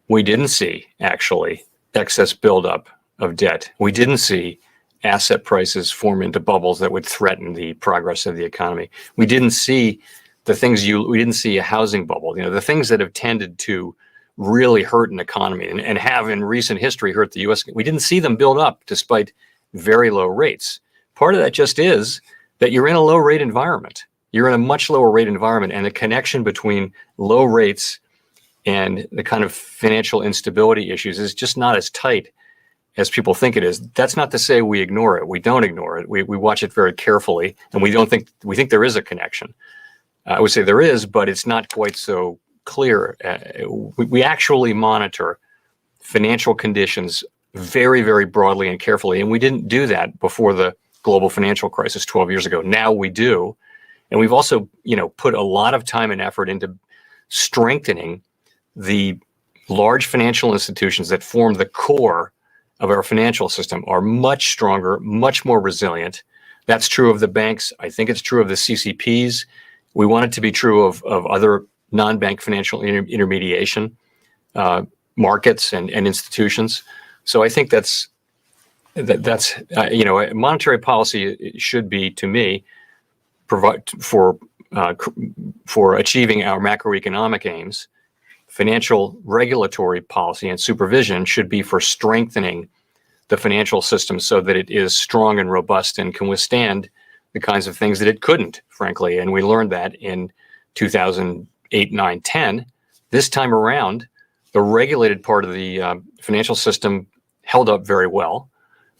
we didn't see actually excess buildup of debt. We didn't see asset prices form into bubbles that would threaten the progress of the economy. We didn't see we didn't see a housing bubble. The things that have tended to really hurt an economy and have in recent history hurt the U.S. We didn't see them build up despite very low rates. Part of that just is that you're in a low rate environment. You're in a much lower rate environment, and the connection between low rates and the kind of financial instability issues is just not as tight as people think it is. That's not to say we ignore it. We don't ignore it. We watch it very carefully, and we think there is a connection. I would say there is, but it's not quite so clear. We actually monitor financial conditions very, very broadly and carefully, and we didn't do that before the global financial crisis 12 years ago. Now we do, and we've also, put a lot of time and effort into strengthening the large financial institutions that form the core of our financial system are much stronger, much more resilient. That's true of the banks. I think it's true of the CCPs. We want it to be true of other non-bank financial intermediation markets and institutions. So I think that's monetary policy should be, to me, provide for achieving our macroeconomic aims, financial regulatory policy and supervision should be for strengthening the financial system so that it is strong and robust and can withstand the kinds of things that it couldn't, frankly. And we learned that in 2008, 9, 10. This time around, the regulated part of the financial system held up very well.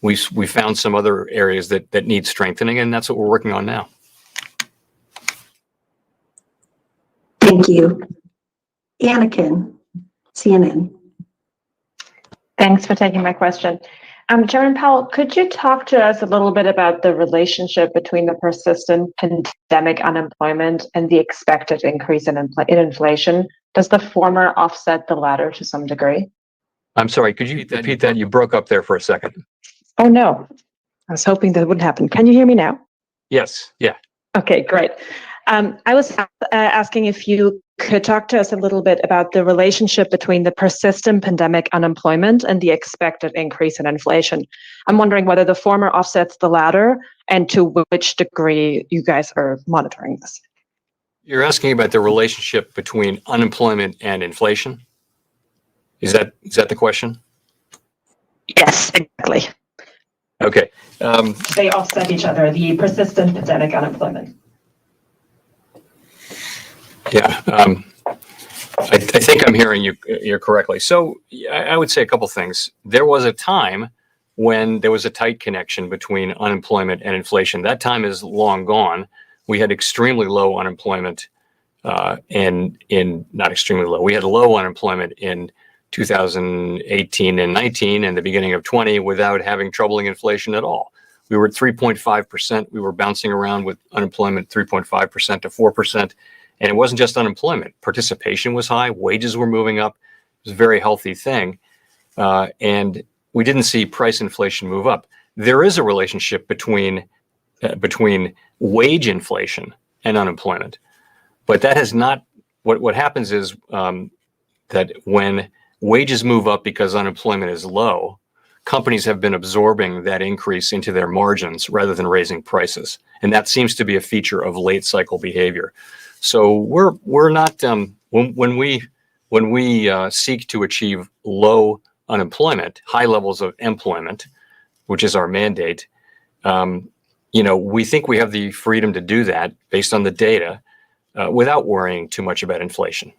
We found some other areas that need strengthening, and that's what we're working on now. Thank you. Anakin, CNN. Thanks for taking my question. Jerome Powell, could you talk to us a little bit about the relationship between the persistent pandemic unemployment and the expected increase in inflation? Does the former offset the latter to some degree? I'm sorry, could you repeat that? You broke up there for a second. Oh, no. I was hoping that wouldn't happen. Can you hear me now? Yes, yeah. Okay, great. I was asking if you could talk to us a little bit about the relationship between the persistent pandemic unemployment and the expected increase in inflation. I'm wondering whether the former offsets the latter and to which degree you guys are monitoring this. You're asking about the relationship between unemployment and inflation? Is that the question? Yes, exactly. Okay. They offset each other, the persistent pandemic unemployment. Yeah, I think I'm hearing you correctly. So I would say a couple things. There was a time when there was a tight connection between unemployment and inflation. That time is long gone. We had extremely low unemployment not extremely low. We had low unemployment in 2018 and 19 and the beginning of 20 without having troubling inflation at all. We were at 3.5%. We were bouncing around with unemployment 3.5% to 4%. And it wasn't just unemployment. Participation was high. Wages were moving up. It was a very healthy thing. And we didn't see price inflation move up. There is a relationship between wage inflation and unemployment. But that has not, what happens is that when wages move up because unemployment is low, companies have been absorbing that increase into their margins rather than raising prices. And that seems to be a feature of late cycle behavior. So we're not when we seek to achieve low unemployment, high levels of employment, which is our mandate. We think we have the freedom to do that based on the data without worrying too much about inflation.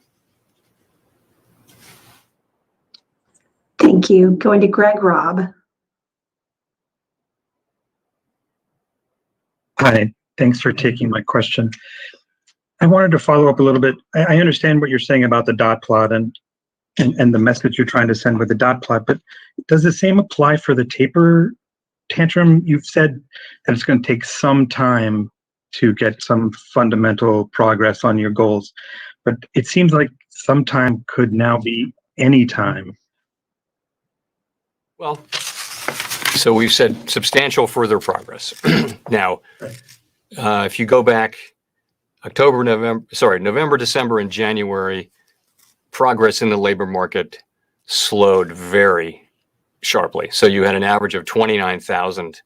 Thank you. Going to Greg Robb. Hi, thanks for taking my question. I wanted to follow up a little bit. I understand what you're saying about the dot plot and the message you're trying to send with the dot plot, but does the same apply for the taper tantrum? You've said that it's going to take some time to get some fundamental progress on your goals, but it seems like some time could now be any time. Well, so we've said substantial further progress. Now, if you go back November, December, and January, progress in the labor market slowed very sharply. So you had an average of 29,000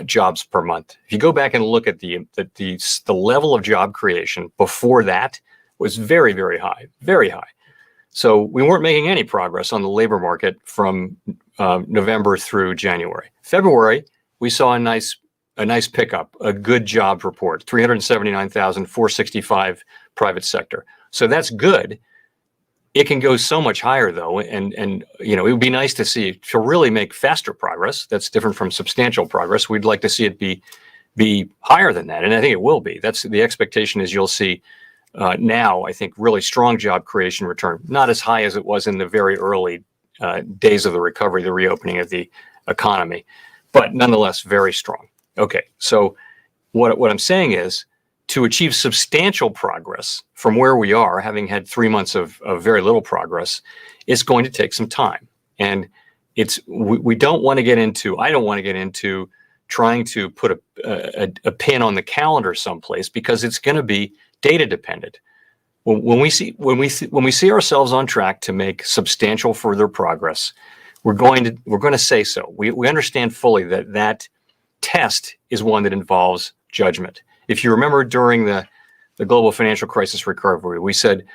jobs per month. If you go back and look at the level of job creation before that was very, very high, very high. So we weren't making any progress on the labor market from November through January. February, we saw a nice pickup, a good job report, 379,465 private sector. So that's good. It can go so much higher though, and it would be nice to see to really make faster progress. That's different from substantial progress. We'd like to see it be higher than that, and I think it will be. That's the expectation. Is you'll see now, I think, really strong job creation return, not as high as it was in the very early days of the recovery, the reopening of the economy, but nonetheless very strong. Okay, so what I'm saying is to achieve substantial progress from where we are, having had 3 months of very little progress, it's going to take some time. And we don't want to get into, I don't want to get into trying to put a pin on the calendar someplace because it's going to be data dependent. When we see ourselves on track to make substantial further progress, we're going to say so. We understand fully that test is one that involves judgment. If you remember during the global financial crisis recovery, we said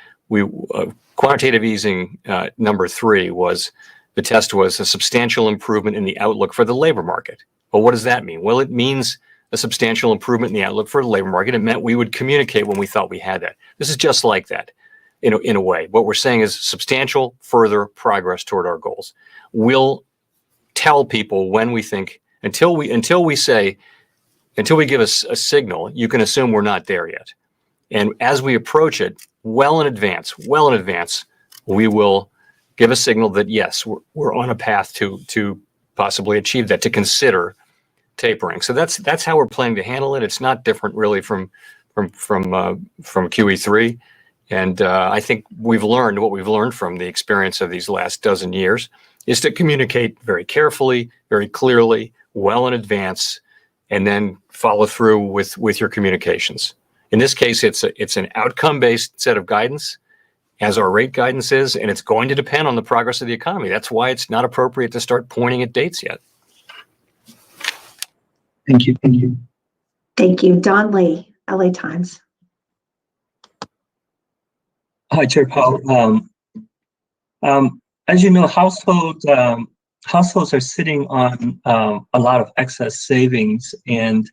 quantitative easing number 3 was the test was a substantial improvement in the outlook for the labor market. Well, what does that mean? Well, it means a substantial improvement in the outlook for the labor market. It meant we would communicate when we thought we had that. This is just like that in a way. What we're saying is substantial further progress toward our goals. We'll tell people when we think, until we give us a signal, you can assume we're not there yet. And as we approach it well in advance, we will give a signal that yes, we're on a path to possibly achieve that, to consider tapering. So that's how we're planning to handle it. It's not different really from QE3. And I think what we've learned from the experience of these last dozen years is to communicate very carefully, very clearly, well in advance, and then follow through with your communications. In this case, it's an outcome-based set of guidance, as our rate guidance is, and it's going to depend on the progress of the economy. That's why it's not appropriate to start pointing at dates yet. Thank you. Thank you. Thank you. Don Lee, LA Times. Hi, Chair Powell. As you know, households are sitting on a lot of excess savings, and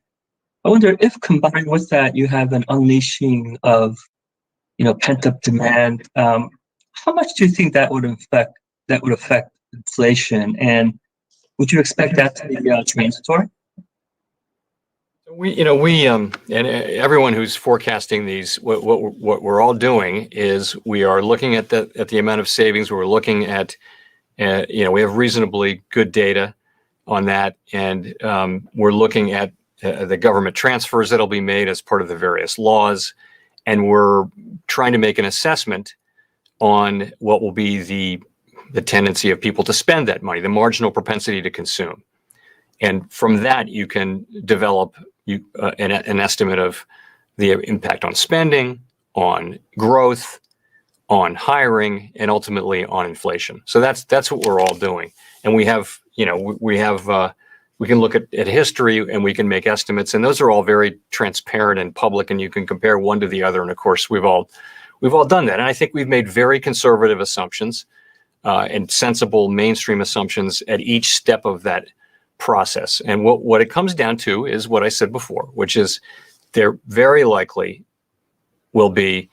I wonder if combined with that, you have an unleashing of, pent-up demand. How much do you think that would affect inflation, and would you expect that to be transitory? We and everyone who's forecasting these, what we're all doing is we are looking at the amount of savings. We're looking at, we have reasonably good data on that, and we're looking at the government transfers that'll be made as part of the various laws, and we're trying to make an assessment on what will be the tendency of people to spend that money, the marginal propensity to consume, and from that you can develop an estimate of the impact on spending, on growth, on hiring, and ultimately on inflation. So that's what we're all doing. And we have, we can look at history and we can make estimates, and those are all very transparent and public, and you can compare one to the other. And of course, we've all done that. And I think we've made very conservative assumptions and sensible mainstream assumptions at each step of that process. And what it comes down to is what I said before, which is there very likely will be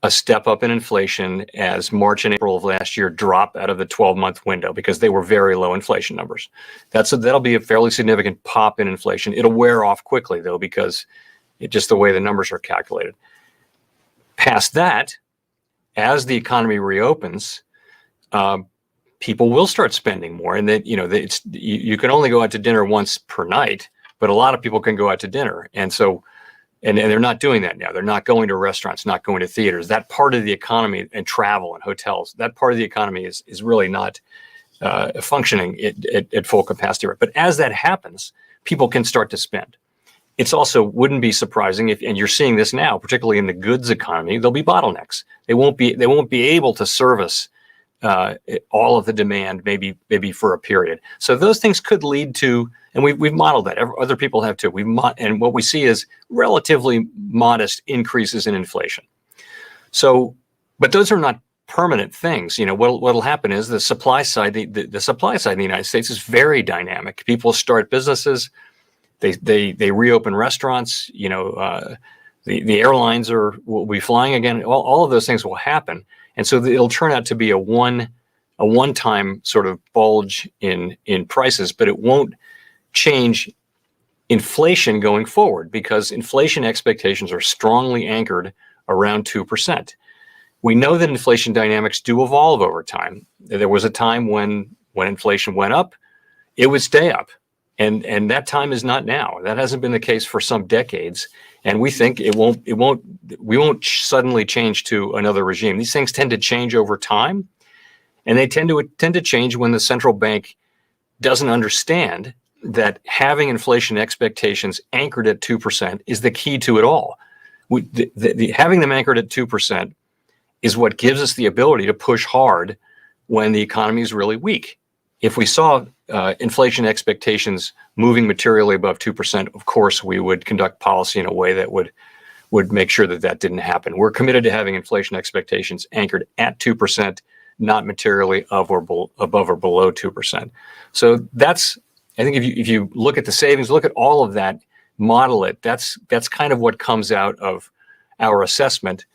a step up in inflation as March and April of last year drop out of the 12-month window because they were very low inflation numbers. That'll be a fairly significant pop in inflation. It'll wear off quickly though, because just the way the numbers are calculated. Past that, as the economy reopens, people will start spending more, and that you can only go out to dinner once per night, but a lot of people can go out to dinner, and so and they're not doing that now. They're not going to restaurants, not going to theaters. That part of the economy, and travel and hotels, that part of the economy is really not functioning at full capacity. But as that happens, people can start to spend. It's also wouldn't be surprising and you're seeing this now, particularly in the goods economy, there'll be bottlenecks. They won't be able to service all of the demand, maybe for a period. So those things could lead to, and we've modeled that. Other people have too. And what we see is relatively modest increases in inflation. So, but those are not permanent things. What'll happen is the supply side. The supply side in the United States is very dynamic. People start businesses. They reopen restaurants. The airlines will be flying again. All of those things will happen. And so it'll turn out to be a one-time sort of bulge in prices, but it won't change inflation going forward because inflation expectations are strongly anchored around 2%. We know that inflation dynamics do evolve over time. There was a time when inflation went up, it would stay up. And that time is not now. That hasn't been the case for some decades. And we think we won't suddenly change to another regime. These things tend to change over time, and they tend to change when the central bank doesn't understand that having inflation expectations anchored at 2% is the key to it all. Having them anchored at 2% is what gives us the ability to push hard when the economy is really weak. If we saw inflation expectations moving materially above 2%, of course, we would conduct policy in a way that would make sure that that didn't happen. We're committed to having inflation expectations anchored at 2%, not materially above or below 2%. So that's, I think if you look at the savings, look at all of that, model it, that's kind of what comes out of our assessment.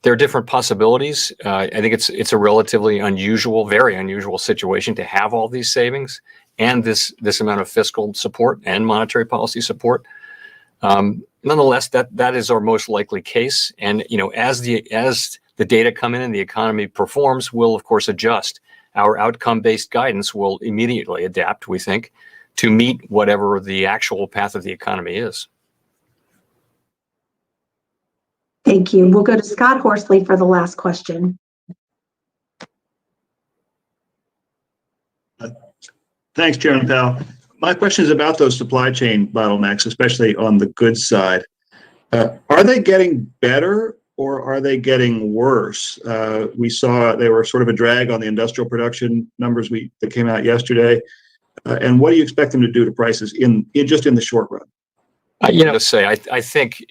There are different possibilities. I think it's a relatively unusual, very unusual situation to have all these savings and this amount of fiscal support and monetary policy support. Nonetheless, that is our most likely case. And as the data come in and the economy performs, we'll of course adjust. Our outcome-based guidance will immediately adapt, we think, to meet whatever the actual path of the economy is. Thank you. We'll go to Scott Horsley for the last question. Thanks, Chairman Powell. My question is about those supply chain bottlenecks, especially on the goods side. Are they getting better or are they getting worse? We saw they were sort of a drag on the industrial production numbers that came out yesterday. And what do you expect them to do to prices just in the short run? I think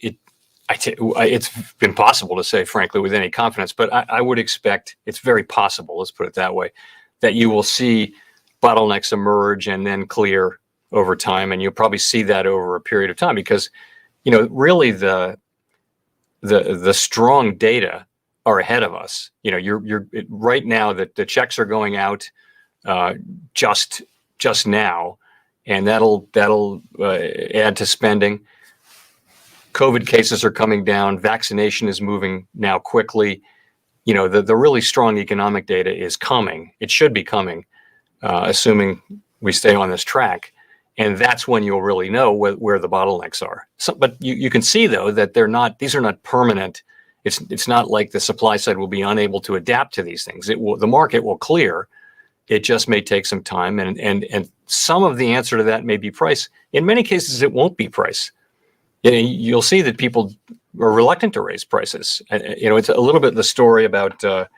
it's impossible to say, frankly, with any confidence, but I would expect, it's very possible, let's put it that way, that you will see bottlenecks emerge and then clear over time. And you'll probably see that over a period of time because, really the strong data are ahead of us. You're right now that the checks are going out just now, and that'll add to spending. COVID cases are coming down. Vaccination is moving now quickly. The really strong economic data is coming. It should be coming, assuming we stay on this track. And that's when you'll really know where the bottlenecks are. But you can see, though, that these are not permanent. It's not like the supply side will be unable to adapt to these things. The market will clear. It just may take some time. And some of the answer to that may be price. In many cases, it won't be price. You'll see that people are reluctant to raise prices. It's a little bit the story about, the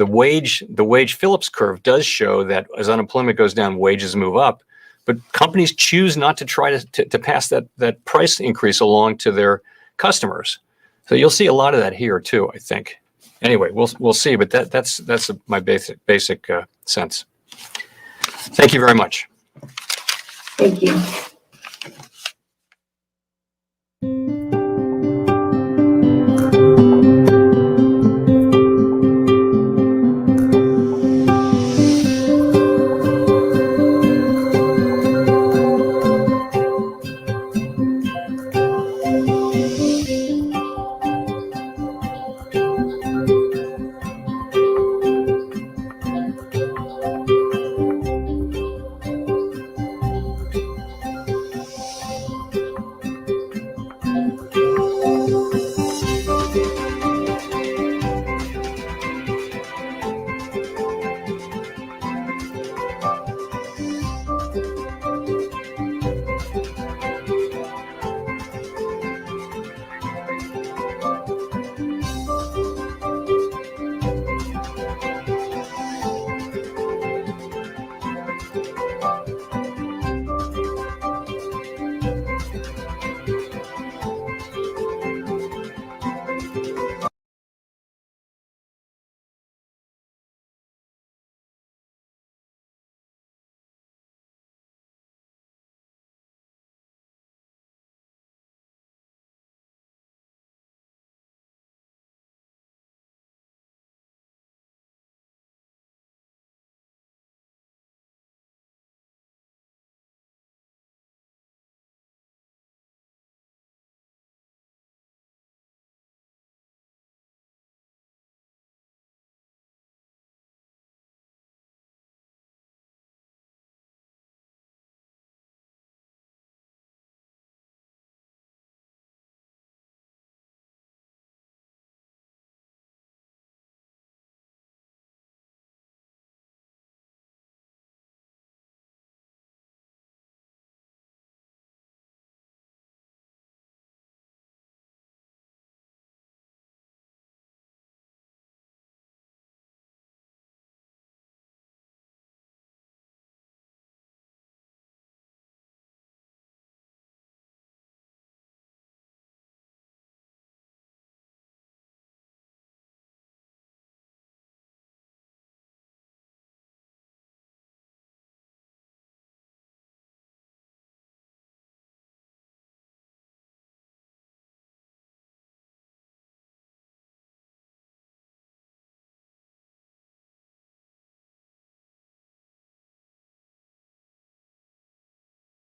wage Phillips curve does show that as unemployment goes down, wages move up, but companies choose not to try to pass that price increase along to their customers. So you'll see a lot of that here too, I think. Anyway, we'll see, but that's my basic sense. Thank you very much. Thank you.